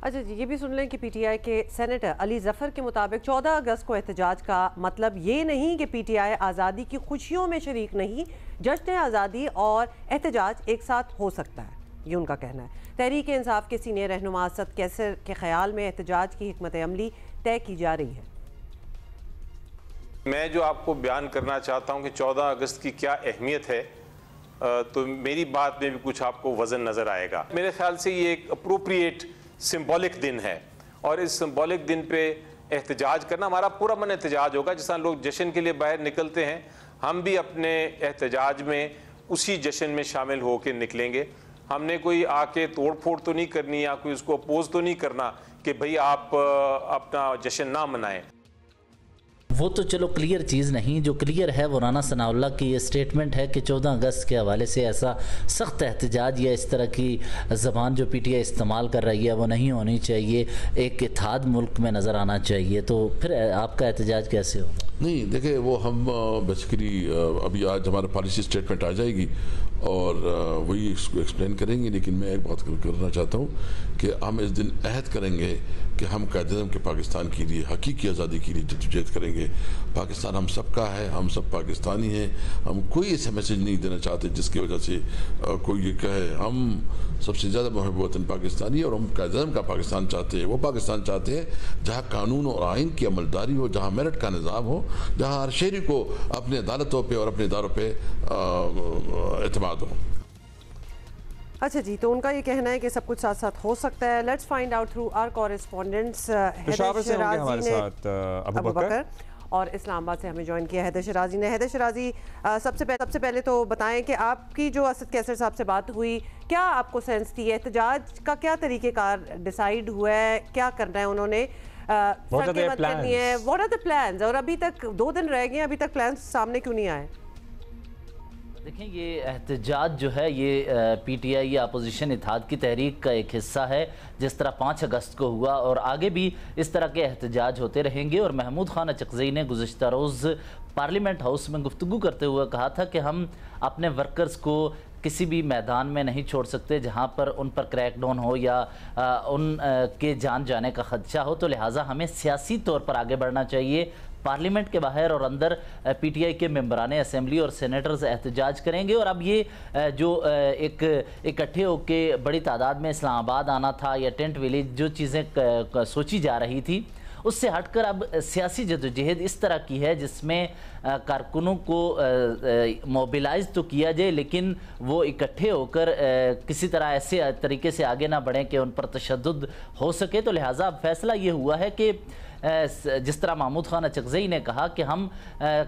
अच्छा जी, ये भी सुन लें कि पीटीआई के सेनेटर अली जफर के मुताबिक 14 अगस्त को एहतजाज का मतलब ये नहीं कि पीटीआई आज़ादी की खुशियों में शरीक नहीं, जश्न आज़ादी और एहतजाज एक साथ हो सकता है, ये उनका कहना है। तहरीक इंसाफ के सीनियर रहनुमा असद कैसर के ख्याल में एहतजाज की हिकमत अमली तय की जा रही है। मैं जो आपको बयान करना चाहता हूँ कि 14 अगस्त की क्या अहमियत है, तो मेरी बात में भी कुछ आपको वजन नज़र आएगा। मेरे ख्याल से ये एक अप्रोप्रिएट सिंबॉलिक दिन है और इस सिंबॉलिक दिन पे एहतजाज करना, हमारा पूरा मन एहतजाज होगा। जिस तरह लोग जश्न के लिए बाहर निकलते हैं, हम भी अपने एहतजाज में उसी जश्न में शामिल होकर निकलेंगे। हमने कोई आके तोड़ फोड़ तो नहीं करनी या कोई उसको अपोज तो नहीं करना कि भाई आप अपना जश्न ना मनाएं। वो तो चलो क्लियर चीज़ नहीं, जो क्लियर है वो राना सनाउल्लाह की ये स्टेटमेंट है कि 14 अगस्त के हवाले से ऐसा सख्त एहतजाज या इस तरह की ज़बान जो पीटीआई इस्तेमाल कर रही है वो नहीं होनी चाहिए, एक इत्तेहाद मुल्क में नज़र आना चाहिए। तो फिर आपका एहतजाज कैसे होगा? नहीं देखिए, वो हम बेसिकली अभी आज हमारा पॉलिसी स्टेटमेंट आ जाएगी और वही इसको एक्सप्लेन करेंगे। लेकिन मैं एक बात करना चाहता हूँ कि हम इस दिन अहद करेंगे कि हम कायदे के पाकिस्तान के लिए, हकीकी आज़ादी के लिए जद्दोजहद करेंगे। पाकिस्तान हम सबका है, हम सब पाकिस्तानी हैं। हम कोई ऐसा मैसेज नहीं देना चाहते जिसकी वजह से कोई ये कहे हम सबसे ज़्यादा महबूब वतन पाकिस्तानी और हम कायदे का पाकिस्तान चाहते हैं। वो पाकिस्तान चाहते हैं जहाँ कानून और आइन की अमलदारी हो, जहाँ मेरिट का निज़ाम हो, जहाँ हर शहरी को अपने अदालतों पर और अपने इदारों पर एतमाद हो। अच्छा जी, तो उनका ये कहना है कि सब कुछ साथ साथ हो सकता है। Let's find out through our correspondents. Peshawar से होंगे हमारे साथ अबू बकर और इस्लामाबाद से हमें ज्वाइन किया हैदर शराजी ने। हैदर शराजी, सबसे पहले तो बताएं कि आपकी जो असद कैसर साहब से बात हुई, क्या आपको सेंस थी, एहतजाज का क्या तरीक़ेकार डिसाइड हुआ है, क्या करना है उन्होंने, व्हाट आर द प्लान्स, और अभी तक 2 दिन रह गए, अभी तक प्लान्स सामने क्यों नहीं आए? देखें, ये एहतजाज जो है ये पीटीआई या अपोजिशन इत्तेहाद की तहरीक का एक हिस्सा है। जिस तरह 5 अगस्त को हुआ और आगे भी इस तरह के एहतजाज होते रहेंगे। और महमूद खान अचकज़ई ने गुज़िश्ता रोज़ पार्लियामेंट हाउस में गुफ्तगू करते हुए कहा था कि हम अपने वर्कर्स को किसी भी मैदान में नहीं छोड़ सकते जहां पर उन पर क्रैकडाउन हो या उन के जान जाने का खदशा हो। तो लिहाजा हमें सियासी तौर पर आगे बढ़ना चाहिए। पार्लियामेंट के बाहर और अंदर पीटीआई के मेंबरान असेंबली और सेनेटर्स एहतजाज करेंगे। और अब ये जो एक इकट्ठे होके बड़ी तादाद में इस्लामाबाद आना था या टेंट विलेज, जो चीज़ें सोची जा रही थी, उससे हटकर अब सियासी जदोजहद इस तरह की है जिसमें कारकुनों को मोबिलाइज तो किया जाए, लेकिन वो इकट्ठे होकर किसी तरह ऐसे तरीके से आगे ना बढ़ें कि उन पर तशद्दुद हो सके। तो लिहाजा अब फैसला ये हुआ है कि जिस तरह महमूद खान अचकज़ई ने कहा कि हम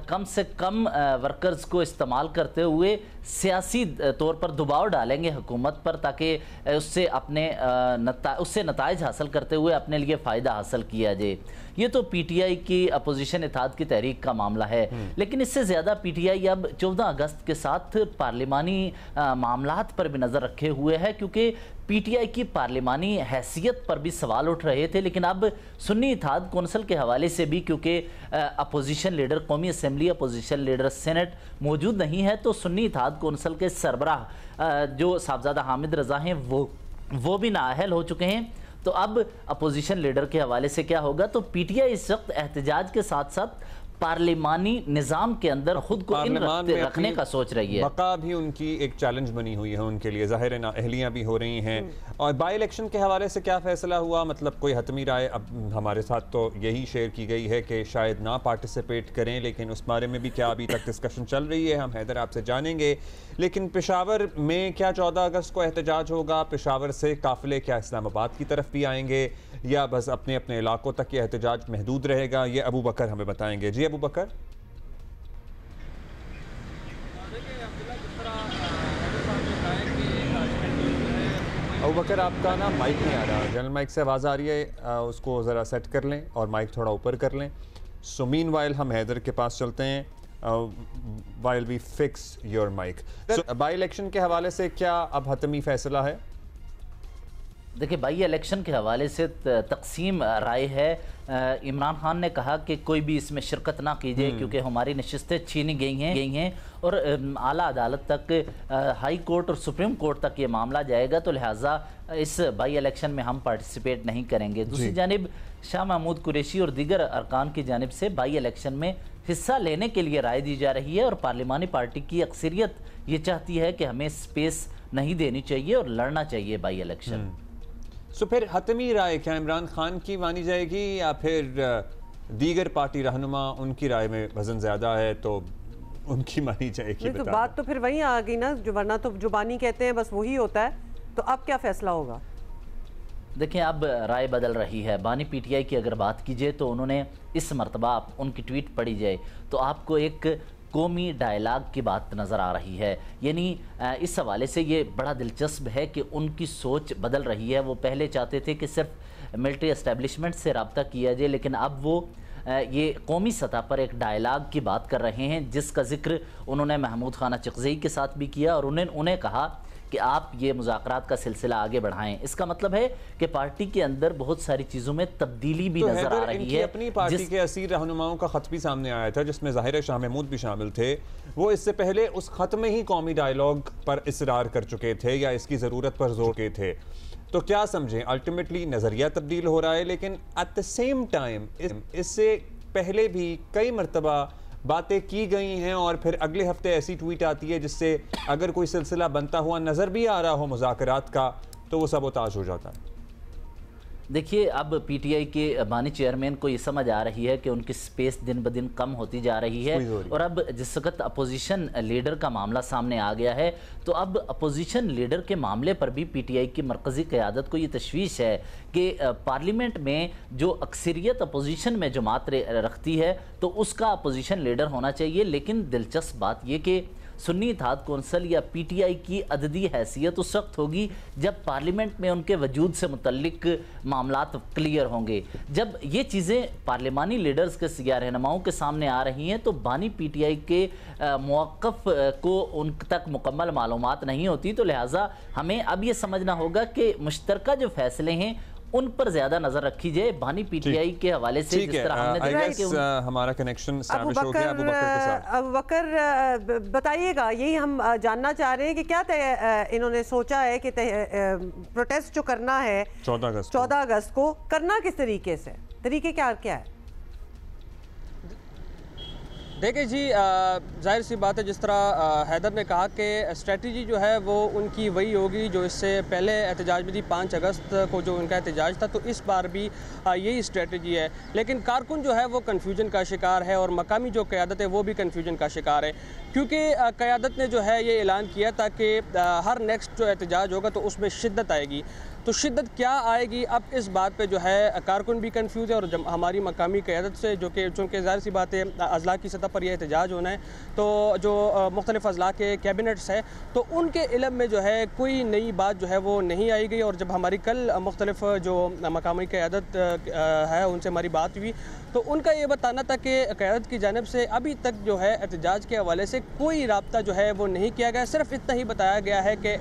कम से कम वर्कर्स को इस्तेमाल करते हुए सियासी तौर पर दबाव डालेंगे हुकूमत पर, ताकि उससे नताइज हासिल करते हुए अपने लिए फ़ायदा हासिल किया जाए। ये तो पीटीआई की अपोजिशन इत्तेहाद की तहरीक का मामला है। लेकिन इससे ज़्यादा पीटीआई अब 14 अगस्त के साथ पार्लिमानी मामलात पर भी नज़र रखे हुए है, क्योंकि पीटीआई की पार्लिमानी हैसियत पर भी सवाल उठ रहे थे। लेकिन अब सुन्नी इत्तेहाद कौंसिल के हवाले से भी, क्योंकि अपोजिशन लीडर कौमी असम्बली, अपोजिशन लीडर सेनेट मौजूद नहीं है, तो सुन्नी इत्तेहाद कौंसिल के सरबराह जो साहबजादा हामिद रज़ा हैं वो भी नाअहल हो चुके हैं। तो अब अपोजिशन लीडर के हवाले से क्या होगा? तो पीटीआई इस वक्त एहतजाज के साथ साथ पार्लिमानी निज़ाम के अंदर खुद को रखने का सोच रही है। बका भी उनकी एक चैलेंज बनी हुई है उनके लिए, ज़ाहिर नाअहलियाँ भी हो रही हैं। और बाई इलेक्शन के हवाले से क्या फ़ैसला हुआ, मतलब कोई हतमी राय अब हमारे साथ तो यही शेयर की गई है कि शायद ना पार्टिसिपेट करें, लेकिन उस बारे में भी क्या अभी तक डिस्कशन चल रही है, हम हैदर आपसे जानेंगे। लेकिन पेशावर में क्या 14 अगस्त को एहतजाज होगा? पेशावर से काफ़िले क्या इस्लामाबाद की तरफ भी आएंगे या बस अपने अपने इलाकों तक ये एहतजाज महदूद रहेगा? ये अबू बकर हमें बताएंगे। जी अबू बकर। अबू बकर, आपका ना माइक नहीं आ रहा, जनरल माइक से आवाज़ आ रही है, उसको ज़रा सेट कर लें और माइक थोड़ा ऊपर कर लें। सो मीनवाइल हम हैदर के पास चलते हैं, while we fix your mike. By election के हवाले से क्या अब हतमी फैसला है? देखिए, बाई इलेक्शन के हवाले से तकसीम राय है। इमरान खान ने कहा कि कोई भी इसमें शिरकत ना कीजिए क्योंकि हमारी नशिस्तें छीनी गई हैं और आला अदालत तक, हाई कोर्ट और सुप्रीम कोर्ट तक ये मामला जाएगा, तो लिहाजा इस बाई इलेक्शन में हम पार्टिसिपेट नहीं करेंगे। दूसरी जानिब शाह महमूद कुरैशी और दीगर अरकान की जानिब से बाई इलेक्शन में हिस्सा लेने के लिए राय दी जा रही है और पार्लिमानी पार्टी की अक्सरियत ये चाहती है कि हमें स्पेस नहीं देनी चाहिए और लड़ना चाहिए बाई इलेक्शन। सो फिर हतमी राय क्या इमरान खान की मानी जाएगी या फिर दीगर पार्टी रहनुमा उनकी राय में वजन ज़्यादा है तो उनकी मानी जाएगी? तो बात तो फिर वहीं आ गई ना, जो वरना तो जुबानी कहते हैं बस वही होता है। तो अब क्या फैसला होगा? देखिए, अब राय बदल रही है। बानी पीटीआई की अगर बात कीजिए तो उन्होंने इस मरतबा उनकी ट्वीट पढ़ी जाए तो आपको एक कौमी डायलॉग की बात नज़र आ रही है। यानी इस हवाले से ये बड़ा दिलचस्प है कि उनकी सोच बदल रही है। वो पहले चाहते थे कि सिर्फ मिलिट्री एस्टेब्लिशमेंट से रब्ता किया जाए, लेकिन अब वो ये कौमी सतह पर एक डायलॉग की बात कर रहे हैं, जिसका जिक्र उन्होंने महमूद खान अचकज़ई के साथ भी किया और उन्हें कहा कि आप ये मुज़ाकरात का सिलसिला आगे बढ़ाएं। इसका मतलब है कि पार्टी के अंदर बहुत सारी चीज़ों में तब्दीली भी नजर आ रही है। अपनी पार्टी के असीर रहनुमाओं का खत भी सामने आया था जिसमें ज़ाहिर शाह महमूद भी शामिल थे। वो इससे पहले उस खत में ही कौमी डायलॉग पर इसरार कर चुके थे या इसकी ज़रूरत पर जोर के थे। तो क्या समझें, अल्टीमेटली नज़रिया तब्दील हो रहा है, लेकिन एट द सेम टाइम इससे पहले भी कई मरतबा बातें की गई हैं और फिर अगले हफ्ते ऐसी ट्वीट आती है जिससे अगर कोई सिलसिला बनता हुआ नज़र भी आ रहा हो मुज़ाकरात का तो वो सबोताज हो जाता है। देखिए, अब पीटीआई के बानी चेयरमैन को ये समझ आ रही है कि उनकी स्पेस दिन ब दिन कम होती जा रही है और अब जिस वक्त अपोजिशन लीडर का मामला सामने आ गया है तो अब अपोजिशन लीडर के मामले पर भी पीटीआई की मरकज़ी क़यादत को ये तशवीश है कि पार्लियामेंट में जो अक्सरियत अपोजिशन में जमात रखती है तो उसका अपोजिशन लीडर होना चाहिए। लेकिन दिलचस्प बात यह कि सुन्नी इत्तेहाद कौंसिल या पीटीआई की अददी हैसियत उस वक्त होगी जब पार्लियामेंट में उनके वजूद से मुतल्लिक मामलात क्लियर होंगे। जब ये चीज़ें पार्लिमानी लीडर्स के या रहनुमाओं के सामने आ रही हैं तो बानी पीटीआई के मौक़िफ़ को उन तक मुकम्मल मालूमात नहीं होती। तो लिहाजा हमें अब ये समझना होगा कि मुश्तरका जो फैसले हैं उन पर ज्यादा नजर रखी जाए। बानी पीटीआई के हवाले से जिस तरह हमने देखा कि हमारा कनेक्शन एस्टैब्लिश हो गया अबू बकर के साथ। अबू बकर बताइएगा, यही हम जानना चाह रहे हैं कि क्या इन्होंने सोचा है कि प्रोटेस्ट जो करना है 14 अगस्त को करना किस तरीके से, तरीके क्या है? देखिए जी, जाहिर सी बात है जिस तरह हैदर ने कहा कि स्ट्रेटजी जो है वो उनकी वही होगी जो इससे पहले एहतजाज में थी 5 अगस्त को जो उनका एहतजाज था, तो इस बार भी यही स्ट्रेटजी है। लेकिन कारकुन जो है वो कन्फ्यूजन का शिकार है और मकामी जो क़यादत है वो भी कन्फ्यूजन का शिकार है, क्योंकि क़यादत ने जो है ये ऐलान किया था कि हर नेक्स्ट जो एहतजाज होगा तो उसमें शिद्दत आएगी। तो शिद्दत क्या आएगी, अब इस बात पे जो है कारकुन भी कंफ्यूज है और हमारी मकामी क़यादत से जो कि चूँकि ज़ाहिर सी बात है अज़ला की सतह पर यह एहतजाज होना है तो जो मुख्तलिफ़ अज़ला के कैबिनेट्स है तो उनके इल्म में जो है कोई नई बात जो है वो नहीं आई गई। और जब हमारी कल मुख्तलिफ़ जो मकामी क़यादत है उनसे हमारी बात हुई तो उनका ये बताना था कि क़यादत की जानिब से अभी तक जो है एहतजाज के हवाले से कोई राब्ता जो है वो नहीं किया गया, सिर्फ इतना ही बताया गया है कि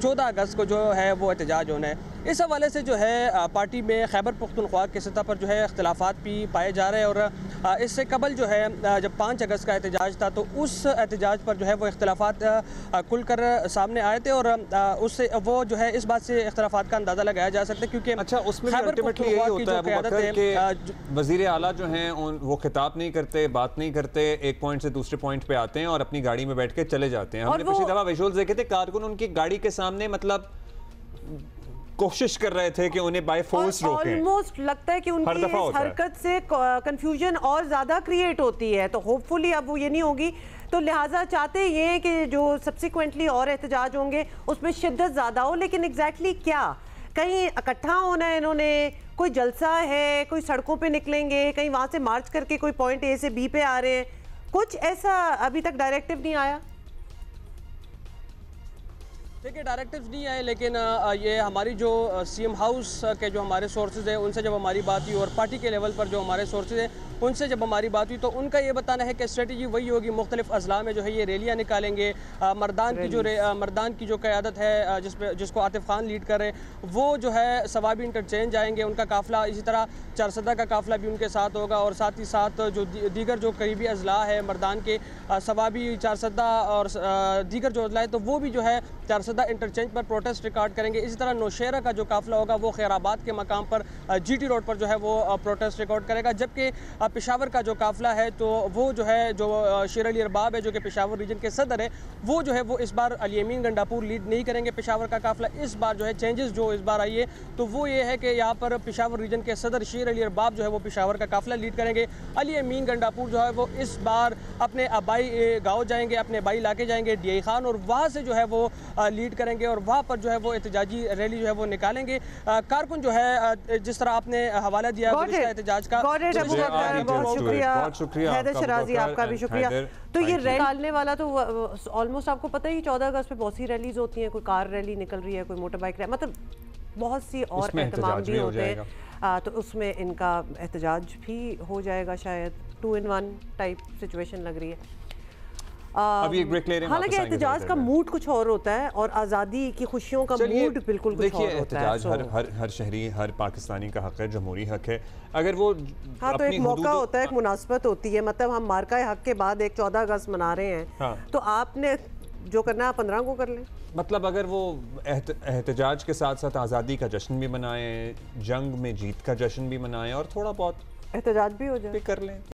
14 अगस्त को जो है वो एहतजाज होना है। इस हवाले से जो है पार्टी में खैबर पख्तूनख्वा की सतह पर जो है इख्तिलाफात भी पाए जा रहे हैं और इससे कबल जो है जब 5 अगस्त का एहतजाज था तो उस एहतजाज पर जो है वो इख्तिलाफात खुलकर सामने आए थे और उससे वो जो है इस बात से इख्तिलाफात का अंदाज़ा लगाया जा सकता है क्योंकि अच्छा उसमें अल्टीमेटली यही होता है कि वज़ीर आला जो हैं वो खिताब नहीं करते, बात नहीं करते, एक पॉइंट से दूसरे पॉइंट पे आते हैं और अपनी गाड़ी में बैठ के चले जाते हैं। हमने पिछली दफ़ा विजुअल्स देखे थे, कारकुन उनकी गाड़ी के सामने मतलब कोशिश कर रहे थे कि उन्हें बाय फोर्स रोकें। ऑलमोस्ट लगता है कि उनकी इस हरकत से कंफ्यूजन और ज़्यादा क्रिएट होती है, तो होपफुली अब वो ये नहीं होगी। तो लिहाजा चाहते ये हैं कि जो सब्सिक्वेंटली और एहतजाज होंगे उसमें शिद्दत ज़्यादा हो, लेकिन एग्जैक्टली क्या, कहीं इकट्ठा होना है इन्होंने, कोई जलसा है, कोई सड़कों पे निकलेंगे, कहीं वहाँ से मार्च करके कोई पॉइंट ए से बी पे आ रहे हैं, कुछ ऐसा अभी तक डायरेक्टिव नहीं आया? देखिए डायरेक्टिव्स नहीं आए, लेकिन ये हमारी जो सीएम हाउस के जो हमारे सोर्सेज हैं उनसे जब हमारी बात हुई और पार्टी के लेवल पर जो हमारे सोर्सेज हैं उनसे जब हमारी बात हुई तो उनका ये बताना है कि स्ट्रेटजी वही होगी, मुख्तलिफ अजला में जो है ये रैलियाँ निकालेंगे। मर्दान की जो क़यादत है जिसको आतिफ खान लीड कर रहे हैं, वो जो है सवाबी इंटरचेंज जाएंगे, उनका काफ़िला इसी तरह चारसदा का काफ़िला भी उनके साथ होगा और साथ ही साथ जो दीगर जो करीबी अजला है मर्दान के, सवाबी, चारसदा और दीगर जो अजला है तो वो भी जो है चारसदा इंटरचेंज पर प्रोटेस्ट रिकॉर्ड करेंगे। इसी तरह नौशेरा का जो काफ़िला होगा वो खैराबाद के मकाम पर GT रोड पर जो है वो प्रोटेस्ट रिकॉर्ड करेगा, जबकि पेशावर का जो काफ़िला है तो वो जो है जो शेर अली अरबाब है जो कि पेशावर रीजन के सदर है, वो जो है वो इस बार अली अमीन गंडापुर लीड नहीं करेंगे पेशावर का काफ़िला। इस बार जो है चेंजेस जो इस बार आई है तो वो ये है कि यहाँ पर पेशावर रीजन के सदर शेर अली अरबाब जो है वो पेशावर का काफ़िला लीड करेंगे। अली अमीन गंडापुर जो है वो इस बार अपने आबाई गाँव जाएंगे, अपने आबाई इलाके जाएंगे DI खान, और वहाँ से जो है वो लीड करेंगे और वहाँ पर जो है वो एहतजाजी रैली जो है वो निकालेंगे। कारकुन जो है जिस तरह आपने हवाला दिया एहतजाज का, बहुत शुक्रिया हैदर शराजी, आपका भी शुक्रिया। तो ये रैली निकालने वाला तो ऑलमोस्ट आपको पता ही 14 अगस्त पे बहुत सी रैलीज होती हैं, कोई कार रैली निकल रही है, कोई मोटर बाइक रैली, मतलब बहुत सी और एहतमाम भी होते हैं, तो उसमें इनका एहतजाज भी हो जाएगा शायद। 2 in 1 टाइप सिचुएशन लग रही है। अभी एक ब्रेक ले रहे हैं। हालांकि एहतजाज का मूड कुछ और होता है और आज़ादी की खुशियों का मूड बिल्कुल कुछ और होता है। एहतजाज हर शहरी, हर पाकिस्तानी का हक है, जमहूरी हक है। अगर वो तो एक मौका होता है, एक मुनासबत होती है, मतलब हम मार्का हक के बाद एक 14 अगस्त मना रहे हैं, तो आपने जो करना है 15 को कर लें। मतलब अगर वो एहतजाज के साथ साथ आज़ादी का जश्न भी मनाएं, जंग में जीत का जश्न भी मनाएं और थोड़ा बहुत एहतजाज भी हो जाए, कर लें।